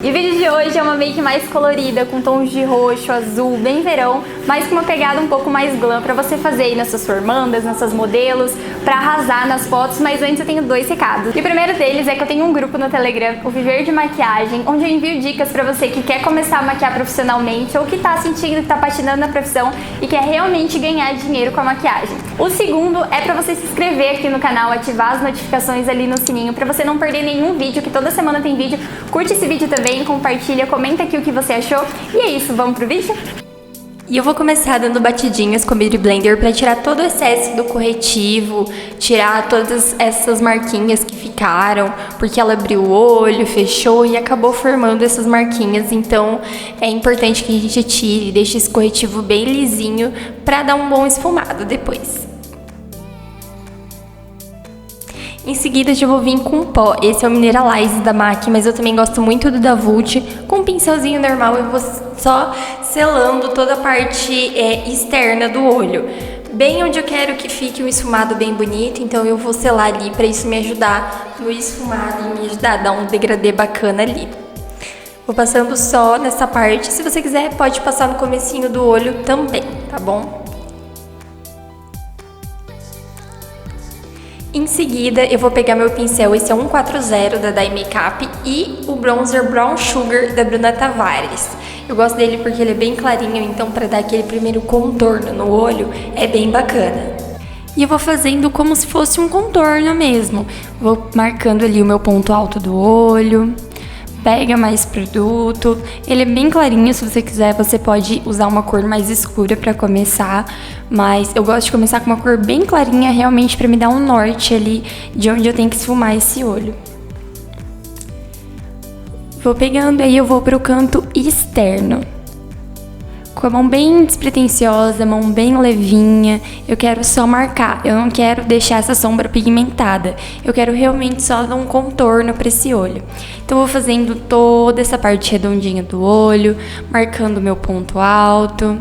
E o vídeo de hoje é uma make mais colorida, com tons de roxo, azul, bem verão, mas com uma pegada um pouco mais glam pra você fazer aí nas suas formandas, nas suas modelos, pra arrasar nas fotos. Mas antes eu tenho dois recados. E o primeiro deles é que eu tenho um grupo no Telegram, o Viver de Maquiagem, onde eu envio dicas pra você que quer começar a maquiar profissionalmente ou que tá sentindo que tá patinando na profissão e quer realmente ganhar dinheiro com a maquiagem. O segundo é pra você se inscrever aqui no canal, ativar as notificações ali no sininho pra você não perder nenhum vídeo, que toda semana tem vídeo. Curte esse vídeo também, compartilha, comenta aqui o que você achou. E é isso, vamos pro vídeo? E eu vou começar dando batidinhas com a Beauty Blender para tirar todo o excesso do corretivo, tirar todas essas marquinhas que ficaram, porque ela abriu o olho, fechou e acabou formando essas marquinhas. Então é importante que a gente tire, deixe esse corretivo bem lisinho para dar um bom esfumado depois. Em seguida, já vou vir com pó. Esse é o Mineralize da MAC, mas eu também gosto muito do da Vult. Com um pincelzinho normal, eu vou só selando toda a parte externa do olho. Bem onde eu quero que fique um esfumado bem bonito, então eu vou selar ali para isso me ajudar no esfumado e me ajudar a dar um degradê bacana ali. Vou passando só nessa parte. Se você quiser, pode passar no comecinho do olho também, tá bom? Em seguida, eu vou pegar meu pincel, esse é 140 da Dye Makeup, e o bronzer Brown Sugar da Bruna Tavares. Eu gosto dele porque ele é bem clarinho, então para dar aquele primeiro contorno no olho é bem bacana. E eu vou fazendo como se fosse um contorno mesmo. Vou marcando ali o meu ponto alto do olho. Pega mais produto, ele é bem clarinho, se você quiser você pode usar uma cor mais escura pra começar, mas eu gosto de começar com uma cor bem clarinha realmente pra me dar um norte ali de onde eu tenho que esfumar esse olho. Vou pegando aí, eu vou pro canto externo. Com a mão bem despretensiosa, mão bem levinha, eu quero só marcar, eu não quero deixar essa sombra pigmentada, eu quero realmente só dar um contorno para esse olho. Então eu vou fazendo toda essa parte redondinha do olho, marcando meu ponto alto,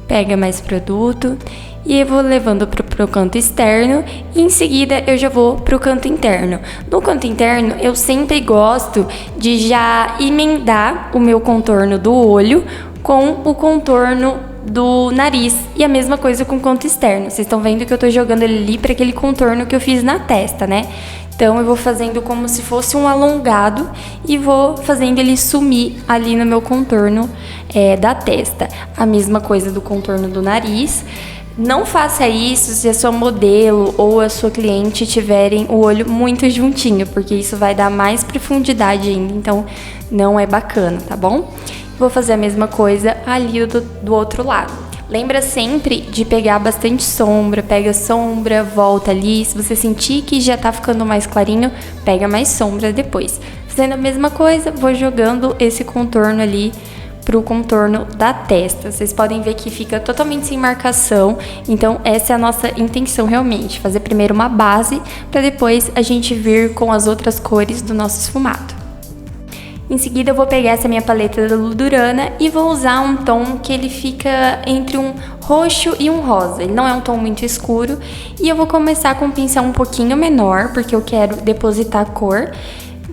pega mais produto e eu vou levando pro canto externo e em seguida eu já vou pro canto interno. No canto interno eu sempre gosto de já emendar o meu contorno do olho com o contorno do nariz e a mesma coisa com o canto externo. Vocês estão vendo que eu tô jogando ele ali para aquele contorno que eu fiz na testa, né? Então eu vou fazendo como se fosse um alongado e vou fazendo ele sumir ali no meu contorno da testa. A mesma coisa do contorno do nariz. Não faça isso se a sua modelo ou a sua cliente tiverem o olho muito juntinho, porque isso vai dar mais profundidade ainda, então não é bacana, tá bom? Vou fazer a mesma coisa ali do outro lado. Lembra sempre de pegar bastante sombra, pega sombra, volta ali. Se você sentir que já tá ficando mais clarinho, pega mais sombra depois. Fazendo a mesma coisa, vou jogando esse contorno ali pro contorno da testa. Vocês podem ver que fica totalmente sem marcação, então essa é a nossa intenção realmente, fazer primeiro uma base para depois a gente vir com as outras cores do nosso esfumado. Em seguida eu vou pegar essa minha paleta da Ludurana e vou usar um tom que ele fica entre um roxo e um rosa. Ele não é um tom muito escuro e eu vou começar com um pincel um pouquinho menor, porque eu quero depositar a cor.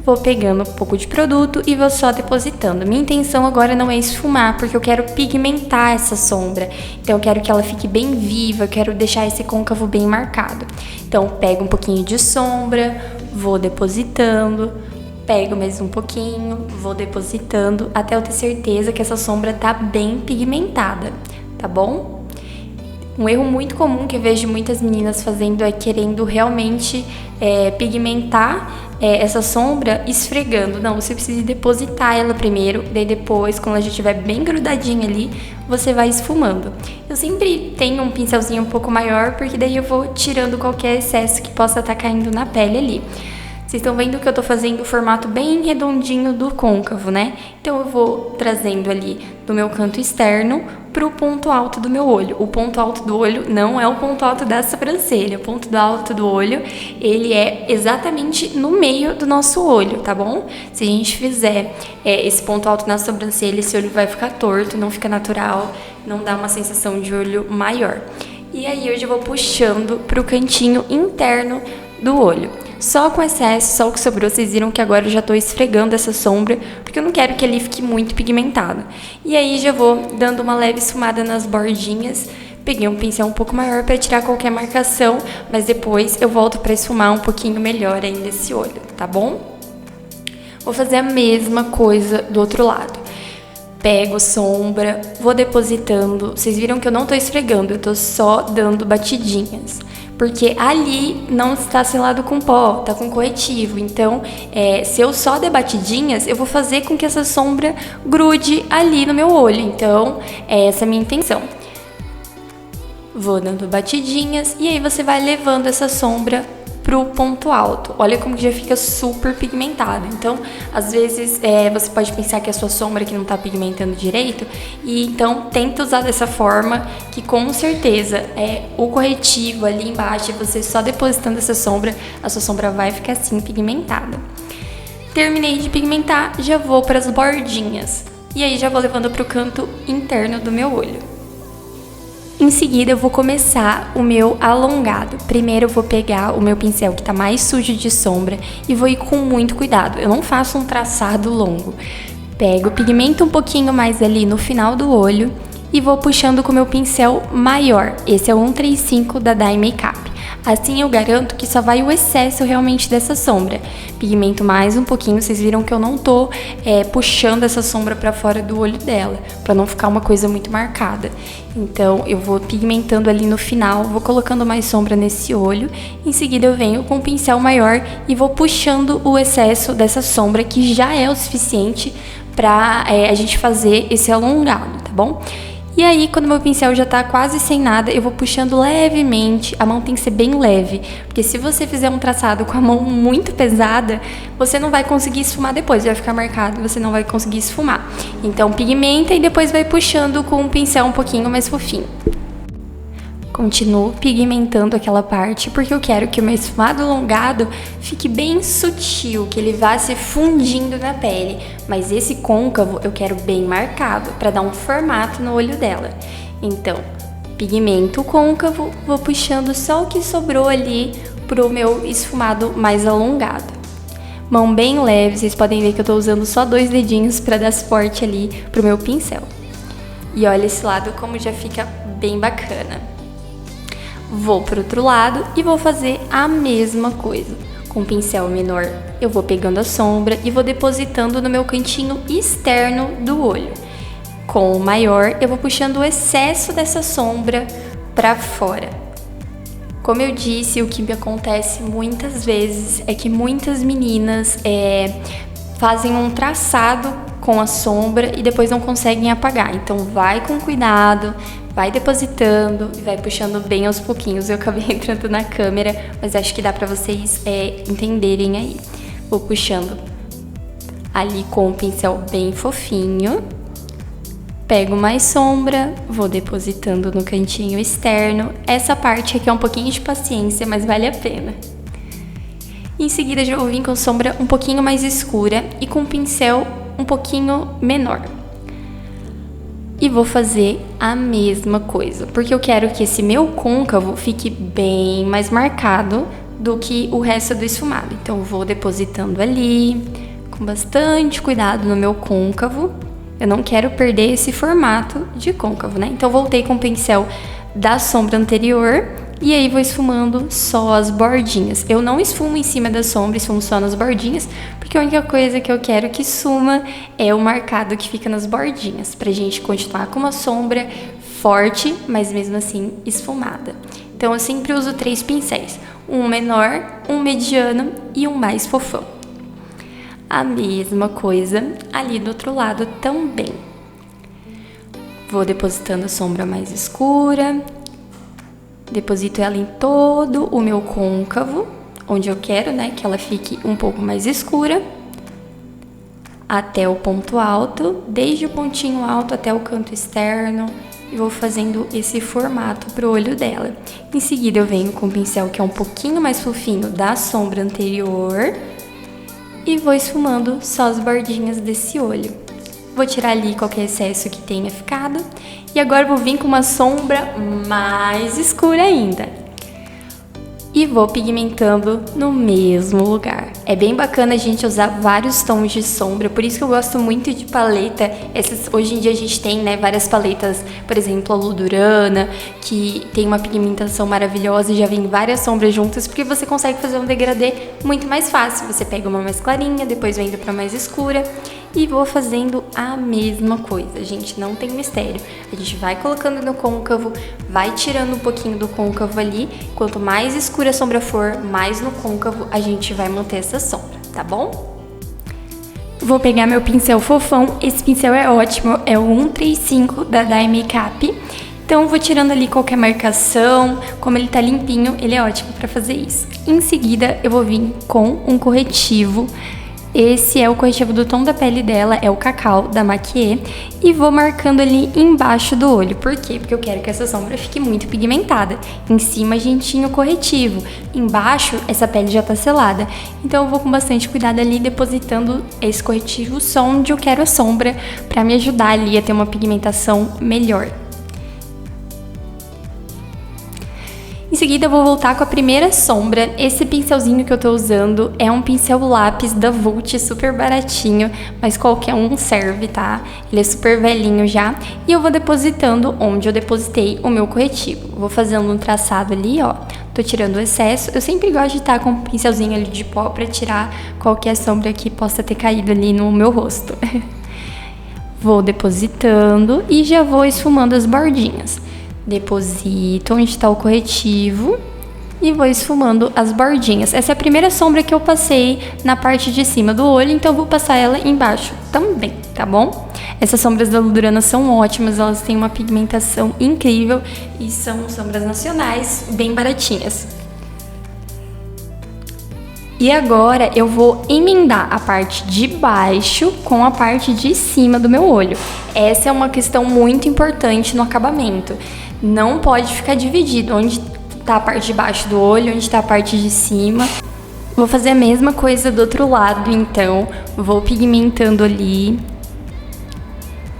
Vou pegando um pouco de produto e vou só depositando. Minha intenção agora não é esfumar, porque eu quero pigmentar essa sombra. Então eu quero que ela fique bem viva, eu quero deixar esse côncavo bem marcado. Então pego um pouquinho de sombra, vou depositando. Pego mais um pouquinho, vou depositando até eu ter certeza que essa sombra tá bem pigmentada, tá bom? Um erro muito comum que eu vejo muitas meninas fazendo é querendo realmente pigmentar essa sombra esfregando. Não, você precisa depositar ela primeiro, daí depois, quando ela já estiver bem grudadinha ali, você vai esfumando. Eu sempre tenho um pincelzinho um pouco maior, porque daí eu vou tirando qualquer excesso que possa estar caindo na pele ali. Vocês estão vendo que eu tô fazendo o formato bem redondinho do côncavo, né? Então eu vou trazendo ali do meu canto externo pro ponto alto do meu olho. O ponto alto do olho não é o ponto alto da sobrancelha. O ponto alto do olho, ele é exatamente no meio do nosso olho, tá bom? Se a gente fizer esse ponto alto na sobrancelha, esse olho vai ficar torto, não fica natural, não dá uma sensação de olho maior. E aí eu já vou puxando pro cantinho interno do olho. só com excesso, só o que sobrou. Vocês viram que agora eu já tô esfregando essa sombra, porque eu não quero que ele fique muito pigmentado. E aí já vou dando uma leve esfumada nas bordinhas. Peguei um pincel um pouco maior para tirar qualquer marcação, mas depois eu volto para esfumar um pouquinho melhor ainda esse olho, tá bom? Vou fazer a mesma coisa do outro lado. Pego sombra, vou depositando. Vocês viram que eu não tô esfregando, eu tô só dando batidinhas. Porque ali não está selado com pó, tá com corretivo. Então, se eu só der batidinhas, eu vou fazer com que essa sombra grude ali no meu olho. Então, essa é a minha intenção. Vou dando batidinhas e aí você vai levando essa sombra pro ponto alto. Olha como que já fica super pigmentado. Então, às vezes, você pode pensar que é a sua sombra que não tá pigmentando direito, e então tenta usar dessa forma, que com certeza o corretivo ali embaixo, você só depositando essa sombra, a sua sombra vai ficar assim pigmentada. Terminei de pigmentar, já vou para as bordinhas. E aí já vou levando pro canto interno do meu olho. Em seguida, eu vou começar o meu alongado. Primeiro, eu vou pegar o meu pincel que tá mais sujo de sombra e vou ir com muito cuidado. Eu não faço um traçado longo. Pego, pigmento um pouquinho mais ali no final do olho e vou puxando com o meu pincel maior. Esse é o 135 da Dye Makeup. Assim eu garanto que só vai o excesso realmente dessa sombra. Pigmento mais um pouquinho, vocês viram que eu não tô puxando essa sombra pra fora do olho dela, pra não ficar uma coisa muito marcada. Então eu vou pigmentando ali no final, vou colocando mais sombra nesse olho. Em seguida eu venho com o pincel maior e vou puxando o excesso dessa sombra, que já é o suficiente pra a gente fazer esse alongado, tá bom? E aí, quando meu pincel já tá quase sem nada, eu vou puxando levemente. A mão tem que ser bem leve, porque se você fizer um traçado com a mão muito pesada, você não vai conseguir esfumar depois, vai ficar marcado e você não vai conseguir esfumar. Então, pigmenta e depois vai puxando com um pincel um pouquinho mais fofinho. Continuo pigmentando aquela parte, porque eu quero que o meu esfumado alongado fique bem sutil, que ele vá se fundindo na pele. Mas esse côncavo eu quero bem marcado, para dar um formato no olho dela. Então, pigmento o côncavo, vou puxando só o que sobrou ali pro meu esfumado mais alongado. Mão bem leve, vocês podem ver que eu tô usando só 2 dedinhos para dar suporte ali pro meu pincel. E olha esse lado como já fica bem bacana. Vou para o outro lado e vou fazer a mesma coisa. Com o pincel menor, eu vou pegando a sombra e vou depositando no meu cantinho externo do olho. Com o maior, eu vou puxando o excesso dessa sombra para fora. Como eu disse, o que me acontece muitas vezes é que muitas meninas fazem um traçado com a sombra e depois não conseguem apagar. Então vai com cuidado, vai depositando e vai puxando bem aos pouquinhos. Eu acabei entrando na câmera, mas acho que dá pra vocês entenderem aí. Vou puxando ali com o pincel bem fofinho. Pego mais sombra, vou depositando no cantinho externo. Essa parte aqui é um pouquinho de paciência, mas vale a pena. Em seguida já vou vir com sombra um pouquinho mais escura e com o pincel um pouquinho menor. E vou fazer a mesma coisa, porque eu quero que esse meu côncavo fique bem mais marcado do que o resto do esfumado. Então vou depositando ali, com bastante cuidado no meu côncavo. Eu não quero perder esse formato de côncavo, né? Então voltei com o pincel da sombra anterior e aí vou esfumando só as bordinhas. Eu não esfumo em cima da sombra, esfumo só nas bordinhas, porque a única coisa que eu quero que suma é o marcado que fica nas bordinhas, pra gente continuar com uma sombra forte, mas mesmo assim esfumada. Então eu sempre uso 3 pincéis, um menor, um mediano e um mais fofão. A mesma coisa ali do outro lado também. Vou depositando a sombra mais escura, deposito ela em todo o meu côncavo, onde eu quero, né, que ela fique um pouco mais escura, até o ponto alto, desde o pontinho alto até o canto externo, e vou fazendo esse formato pro olho dela. Em seguida eu venho com o pincel que é um pouquinho mais fofinho da sombra anterior e vou esfumando só as bordinhas desse olho. Vou tirar ali qualquer excesso que tenha ficado. E agora vou vir com uma sombra mais escura ainda. e vou pigmentando no mesmo lugar. É bem bacana a gente usar vários tons de sombra, por isso que eu gosto muito de paleta. Hoje em dia a gente tem, né, várias paletas, por exemplo, a Ludurana, que tem uma pigmentação maravilhosa e já vem várias sombras juntas, porque você consegue fazer um degradê muito mais fácil. Você pega uma mais clarinha, depois vai indo para mais escura e vou fazendo a mesma coisa. Gente, não tem mistério. A gente vai colocando no côncavo, vai tirando um pouquinho do côncavo ali. Quanto mais escura a sombra for, mais no côncavo a gente vai manter essa sombra, tá bom? Vou pegar meu pincel fofão. Esse pincel é ótimo, é o 135 da Dye Makeup. Então eu vou tirando ali qualquer marcação. Como ele tá limpinho, ele é ótimo pra fazer isso. Em seguida, eu vou vir com um corretivo. Esse é o corretivo do tom da pele dela, é o Cacau, da Maquiê. E vou marcando ali embaixo do olho. Por quê? Porque eu quero que essa sombra fique muito pigmentada. Em cima a gente tinha o corretivo. Embaixo, essa pele já tá selada. Então eu vou com bastante cuidado ali, depositando esse corretivo só onde eu quero a sombra, pra me ajudar ali a ter uma pigmentação melhor. Em seguida eu vou voltar com a primeira sombra. Esse pincelzinho que eu tô usando é um pincel lápis da Vult, super baratinho, mas qualquer um serve, tá? Ele é super velhinho já. E eu vou depositando onde eu depositei o meu corretivo. Vou fazendo um traçado ali, ó. Tô tirando o excesso. Eu sempre gosto de estar com um pincelzinho ali de pó pra tirar qualquer sombra que possa ter caído ali no meu rosto. Vou depositando e já vou esfumando as bordinhas. Deposito onde está o corretivo e vou esfumando as bordinhas. Essa é a primeira sombra que eu passei na parte de cima do olho, então eu vou passar ela embaixo também, tá bom? Essas sombras da Ludurana são ótimas, elas têm uma pigmentação incrível e são sombras nacionais, bem baratinhas. E agora eu vou emendar a parte de baixo com a parte de cima do meu olho. Essa é uma questão muito importante no acabamento. Não pode ficar dividido onde tá a parte de baixo do olho, onde tá a parte de cima. Vou fazer a mesma coisa do outro lado, então vou pigmentando ali.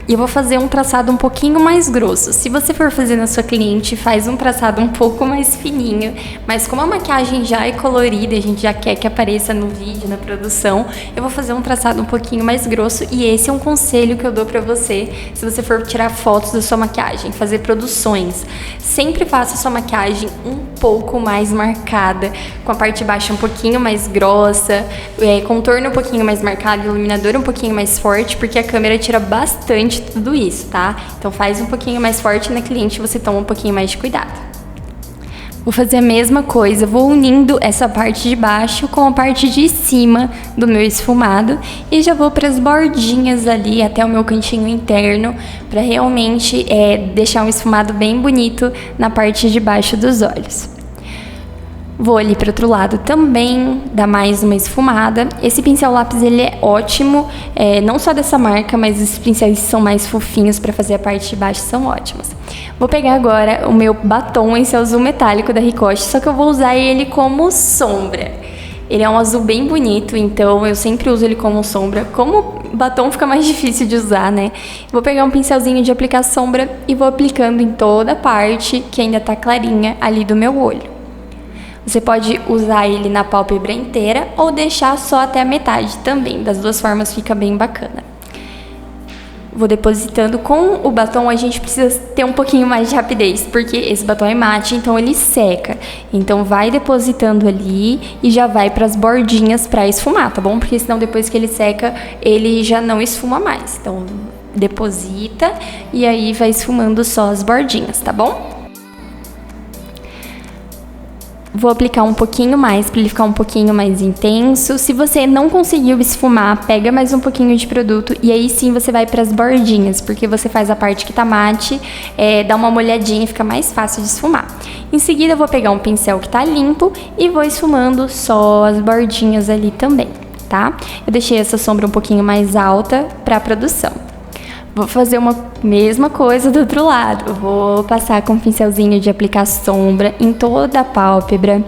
E eu vou fazer um traçado um pouquinho mais grosso. Se você for fazer na sua cliente, faz um traçado um pouco mais fininho. Mas como a maquiagem já é colorida, a gente já quer que apareça no vídeo, na produção, eu vou fazer um traçado um pouquinho mais grosso. E esse é um conselho que eu dou pra você, se você for tirar fotos da sua maquiagem, fazer produções. Sempre faça a sua maquiagem um pouco mais marcada, com a parte de baixo um pouquinho mais grossa, contorno um pouquinho mais marcado, iluminador um pouquinho mais forte, porque a câmera tira bastante tudo isso, tá? Então faz um pouquinho mais forte na cliente, você toma um pouquinho mais de cuidado. Vou fazer a mesma coisa, vou unindo essa parte de baixo com a parte de cima do meu esfumado e já vou para as bordinhas ali até o meu cantinho interno, para realmente deixar um esfumado bem bonito na parte de baixo dos olhos. Vou ali para o outro lado também, dar mais uma esfumada. Esse pincel lápis, ele é ótimo, não só dessa marca, mas os pincéis que são mais fofinhos para fazer a parte de baixo são ótimos. Vou pegar agora o meu batom, esse azul metálico da Ricoche, só que eu vou usar ele como sombra. Ele é um azul bem bonito, então eu sempre uso ele como sombra. Como batom fica mais difícil de usar, né? Vou pegar um pincelzinho de aplicar sombra e vou aplicando em toda a parte que ainda tá clarinha ali do meu olho. Você pode usar ele na pálpebra inteira ou deixar só até a metade também. Das duas formas fica bem bacana. Vou depositando. Com o batom a gente precisa ter um pouquinho mais de rapidez, porque esse batom é mate, então ele seca. Então vai depositando ali e já vai para as bordinhas para esfumar, tá bom? Porque senão depois que ele seca, ele já não esfuma mais. Então deposita e aí vai esfumando só as bordinhas, tá bom? Vou aplicar um pouquinho mais para ele ficar um pouquinho mais intenso. Se você não conseguiu esfumar, pega mais um pouquinho de produto e aí sim você vai para as bordinhas, porque você faz a parte que tá mate, dá uma molhadinha e fica mais fácil de esfumar. Em seguida eu vou pegar um pincel que tá limpo e vou esfumando só as bordinhas ali também, tá? Eu deixei essa sombra um pouquinho mais alta para a produção. Vou fazer uma mesma coisa do outro lado. Vou passar com um pincelzinho de aplicar sombra em toda a pálpebra.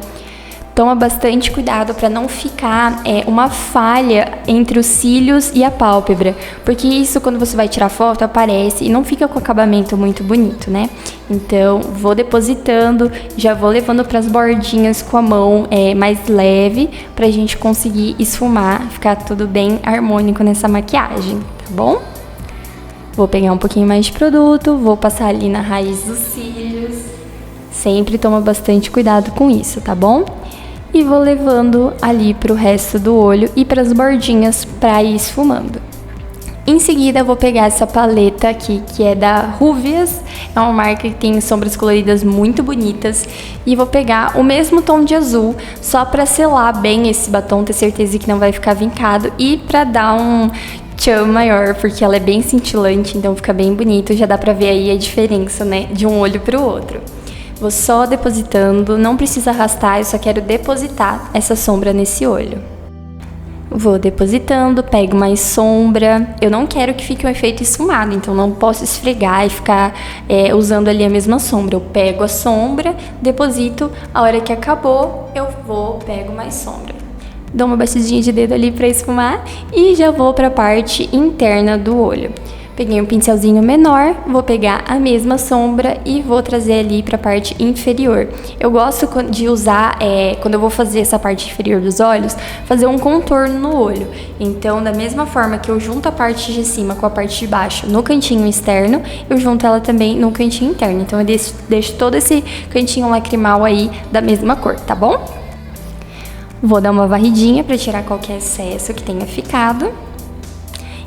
toma bastante cuidado para não ficar uma falha entre os cílios e a pálpebra, porque isso quando você vai tirar foto aparece e não fica com acabamento muito bonito, né? Então vou depositando, já vou levando para as bordinhas com a mão mais leve pra gente conseguir esfumar, ficar tudo bem harmônico nessa maquiagem, tá bom? Vou pegar um pouquinho mais de produto, vou passar ali na raiz dos cílios. Sempre toma bastante cuidado com isso, tá bom? E vou levando ali pro resto do olho e para as bordinhas para ir esfumando. Em seguida, eu vou pegar essa paleta aqui, que é da Ruvias. É uma marca que tem sombras coloridas muito bonitas. E vou pegar o mesmo tom de azul, só para selar bem esse batom, ter certeza que não vai ficar vincado. E para dar um tchan maior, porque ela é bem cintilante, então fica bem bonito. Já dá pra ver aí a diferença, né, de um olho pro outro. Vou só depositando, não precisa arrastar, eu só quero depositar essa sombra nesse olho. Vou depositando, pego mais sombra. Eu não quero que fique um efeito esfumado, então não posso esfregar e ficar usando ali a mesma sombra. Eu pego a sombra, deposito, a hora que acabou, pego mais sombra. Dou uma batidinha de dedo ali para esfumar e já vou para a parte interna do olho. Peguei um pincelzinho menor, vou pegar a mesma sombra e vou trazer ali para a parte inferior. Eu gosto de usar, quando eu vou fazer essa parte inferior dos olhos, fazer um contorno no olho. Então, da mesma forma que eu junto a parte de cima com a parte de baixo no cantinho externo, eu junto ela também no cantinho interno. Então, eu deixo todo esse cantinho lacrimal aí da mesma cor, tá bom? Vou dar uma varridinha para tirar qualquer excesso que tenha ficado.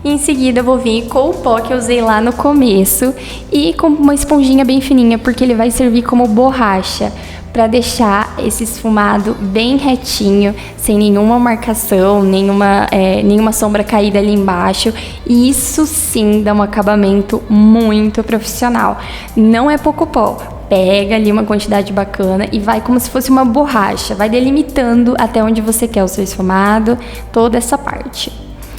E em seguida eu vou vir com o pó que eu usei lá no começo e com uma esponjinha bem fininha, porque ele vai servir como borracha para deixar esse esfumado bem retinho, sem nenhuma marcação, nenhuma sombra caída ali embaixo. E isso sim dá um acabamento muito profissional. Não é pouco pó. Pega ali uma quantidade bacana e vai como se fosse uma borracha. Vai delimitando até onde você quer o seu esfumado, toda essa parte.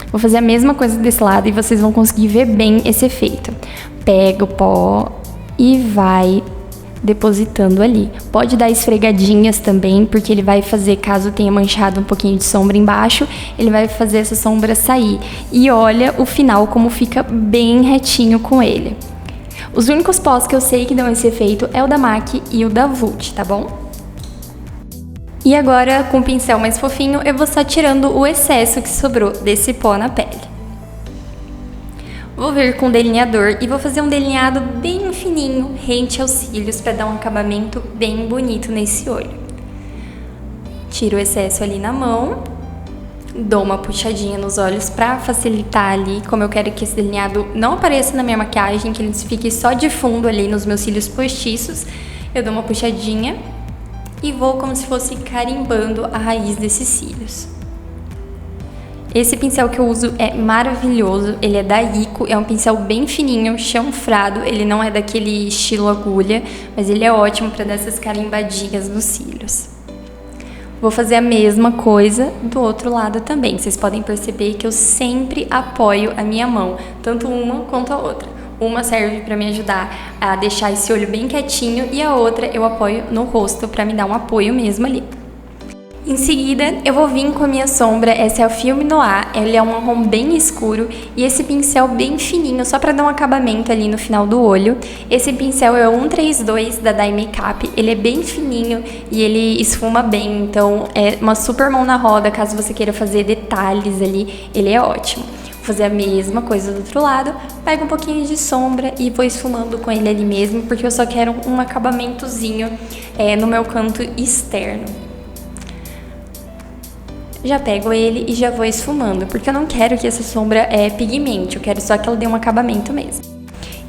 Vou fazer a mesma coisa desse lado e vocês vão conseguir ver bem esse efeito. Pega o pó e vai depositando ali. Pode dar esfregadinhas também, porque ele vai fazer, caso tenha manchado um pouquinho de sombra embaixo, ele vai fazer essa sombra sair. E olha o final como fica bem retinho com ele. Os únicos pós que eu sei que dão esse efeito é o da MAC e o da Vult, tá bom? E agora, com o pincel mais fofinho, eu vou só tirando o excesso que sobrou desse pó na pele. Vou vir com o delineador e vou fazer um delineado bem fininho, rente aos cílios, para dar um acabamento bem bonito nesse olho. Tiro o excesso ali na mão, dou uma puxadinha nos olhos para facilitar ali, como eu quero que esse delineado não apareça na minha maquiagem, que ele fique só de fundo ali nos meus cílios postiços. Eu dou uma puxadinha e vou como se fosse carimbando a raiz desses cílios. Esse pincel que eu uso é maravilhoso, ele é da Ico, é um pincel bem fininho, chanfrado, ele não é daquele estilo agulha, mas ele é ótimo para dar essas carimbadinhas nos cílios. Vou fazer a mesma coisa do outro lado também. Vocês podem perceber que eu sempre apoio a minha mão, tanto uma quanto a outra. Uma serve para me ajudar a deixar esse olho bem quietinho e a outra eu apoio no rosto para me dar um apoio mesmo ali. Em seguida, eu vou vir com a minha sombra, essa é o Film Noir, ele é um marrom bem escuro e esse pincel bem fininho, só para dar um acabamento ali no final do olho. Esse pincel é o 132 da Dye Makeup, ele é bem fininho e ele esfuma bem, então é uma super mão na roda caso você queira fazer detalhes ali, ele é ótimo. Vou fazer a mesma coisa do outro lado, pego um pouquinho de sombra e vou esfumando com ele ali mesmo, porque eu só quero um acabamentozinho no meu canto externo. Já pego ele e já vou esfumando, porque eu não quero que essa sombra pigmente, eu quero só que ela dê um acabamento mesmo.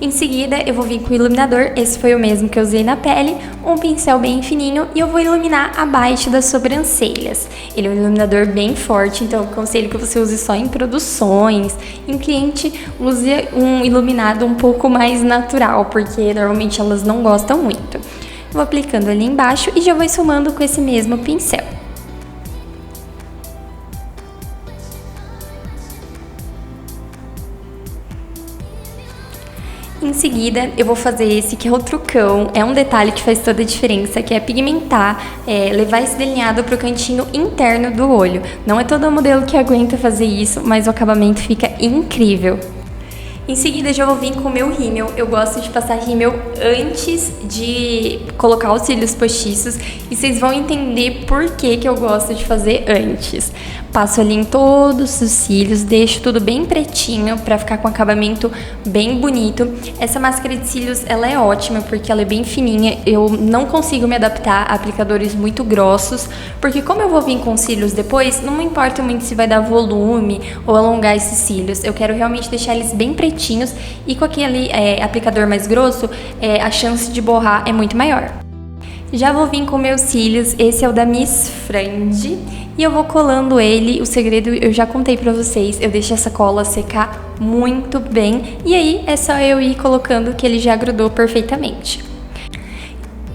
Em seguida, eu vou vir com o iluminador, esse foi o mesmo que eu usei na pele, um pincel bem fininho e eu vou iluminar abaixo das sobrancelhas. Ele é um iluminador bem forte, então eu aconselho que você use só em produções. Em cliente, use um iluminado um pouco mais natural, porque normalmente elas não gostam muito. Vou aplicando ali embaixo e já vou esfumando com esse mesmo pincel. Em seguida, eu vou fazer esse que é o trucão, é um detalhe que faz toda a diferença, que é pigmentar, levar esse delineado pro cantinho interno do olho. Não é todo modelo que aguenta fazer isso, mas o acabamento fica incrível. Em seguida, já vou vir com o meu rímel. Eu gosto de passar rímel antes de colocar os cílios postiços e vocês vão entender por que eu gosto de fazer antes. Passo ali em todos os cílios, deixo tudo bem pretinho pra ficar com acabamento bem bonito. Essa máscara de cílios, ela é ótima porque ela é bem fininha. Eu não consigo me adaptar a aplicadores muito grossos, porque como eu vou vir com cílios depois, não me importa muito se vai dar volume ou alongar esses cílios. Eu quero realmente deixar eles bem pretinhos e com aquele aplicador mais grosso, a chance de borrar é muito maior. Já vou vir com meus cílios, esse é o da Miss Frange, e eu vou colando ele. O segredo eu já contei pra vocês, eu deixo essa cola secar muito bem, e aí é só eu ir colocando que ele já grudou perfeitamente.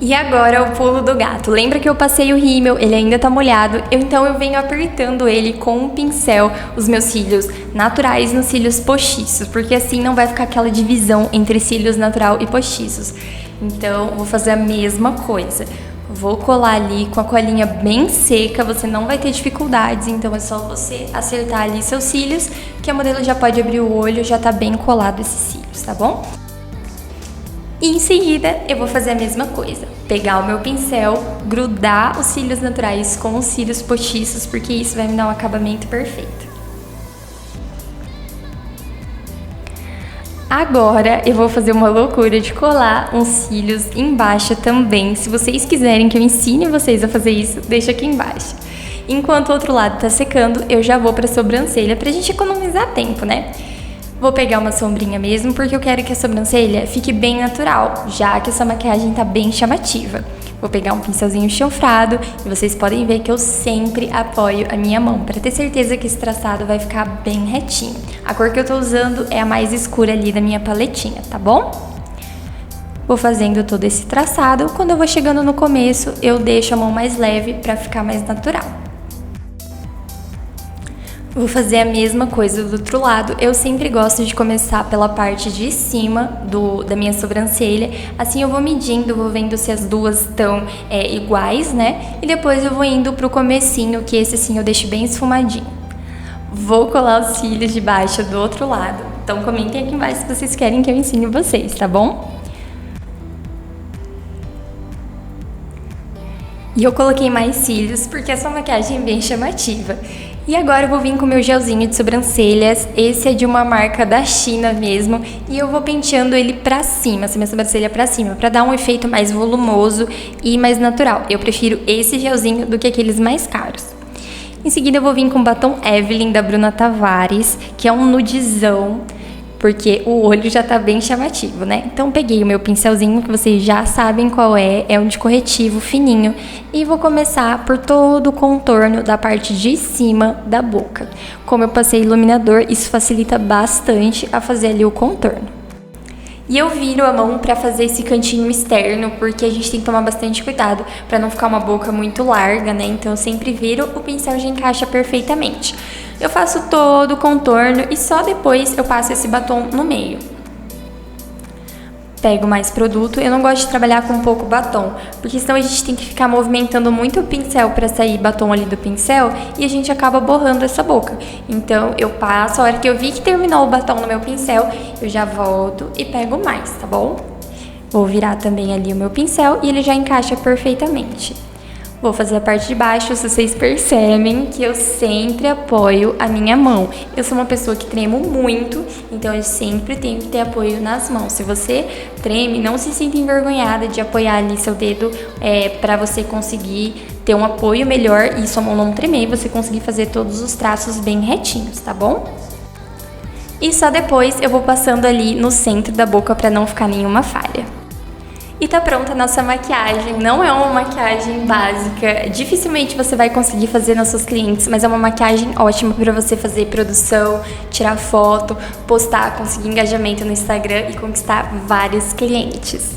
E agora o pulo do gato. Lembra que eu passei o rímel, ele ainda tá molhado, então eu venho apertando ele com um pincel, os meus cílios naturais nos cílios postiços, porque assim não vai ficar aquela divisão entre cílios natural e postiços. Então, vou fazer a mesma coisa. Vou colar ali com a colinha bem seca, você não vai ter dificuldades, então é só você acertar ali seus cílios, que a modelo já pode abrir o olho, já tá bem colado esses cílios, tá bom? E em seguida, eu vou fazer a mesma coisa. Pegar o meu pincel, grudar os cílios naturais com os cílios postiços, porque isso vai me dar um acabamento perfeito. Agora eu vou fazer uma loucura de colar uns cílios embaixo também. Se vocês quiserem que eu ensine vocês a fazer isso, deixa aqui embaixo. Enquanto o outro lado tá secando, eu já vou pra sobrancelha pra gente economizar tempo, né? Vou pegar uma sombrinha mesmo, porque eu quero que a sobrancelha fique bem natural, já que essa maquiagem tá bem chamativa. Vou pegar um pincelzinho chanfrado e vocês podem ver que eu sempre apoio a minha mão, para ter certeza que esse traçado vai ficar bem retinho. A cor que eu tô usando é a mais escura ali da minha paletinha, tá bom? Vou fazendo todo esse traçado, quando eu vou chegando no começo, eu deixo a mão mais leve para ficar mais natural. Vou fazer a mesma coisa do outro lado. Eu sempre gosto de começar pela parte de cima da minha sobrancelha. Assim eu vou medindo, vou vendo se as duas estão iguais, né? E depois eu vou indo pro comecinho, que esse sim eu deixo bem esfumadinho. Vou colar os cílios de baixo do outro lado. Então comentem aqui embaixo se vocês querem que eu ensine vocês, tá bom? E eu coloquei mais cílios porque essa maquiagem é bem chamativa. E agora eu vou vir com o meu gelzinho de sobrancelhas, esse é de uma marca da China mesmo, e eu vou penteando ele pra cima, essa minha sobrancelha pra cima, pra dar um efeito mais volumoso e mais natural. Eu prefiro esse gelzinho do que aqueles mais caros. Em seguida eu vou vir com o batom Evelyn da Bruna Tavares, que é um nudizão, porque o olho já tá bem chamativo, né? Então peguei o meu pincelzinho, que vocês já sabem qual é um de corretivo fininho, e vou começar por todo o contorno da parte de cima da boca. Como eu passei iluminador, isso facilita bastante a fazer ali o contorno. E eu viro a mão pra fazer esse cantinho externo, porque a gente tem que tomar bastante cuidado pra não ficar uma boca muito larga, né? Então eu sempre viro, o pincel já encaixa perfeitamente. Eu faço todo o contorno e só depois eu passo esse batom no meio. Pego mais produto, eu não gosto de trabalhar com pouco batom, porque senão a gente tem que ficar movimentando muito o pincel para sair batom ali do pincel e a gente acaba borrando essa boca. Então eu passo, a hora que eu vi que terminou o batom no meu pincel, eu já volto e pego mais, tá bom? Vou virar também ali o meu pincel e ele já encaixa perfeitamente. Vou fazer a parte de baixo, se vocês percebem que eu sempre apoio a minha mão. Eu sou uma pessoa que tremo muito, então eu sempre tenho que ter apoio nas mãos. Se você treme, não se sinta envergonhada de apoiar ali seu dedo para você conseguir ter um apoio melhor e sua mão não tremer e você conseguir fazer todos os traços bem retinhos, tá bom? E só depois eu vou passando ali no centro da boca para não ficar nenhuma falha. E tá pronta a nossa maquiagem. Não é uma maquiagem básica, dificilmente você vai conseguir fazer nas suas clientes, mas é uma maquiagem ótima para você fazer produção, tirar foto, postar, conseguir engajamento no Instagram e conquistar vários clientes.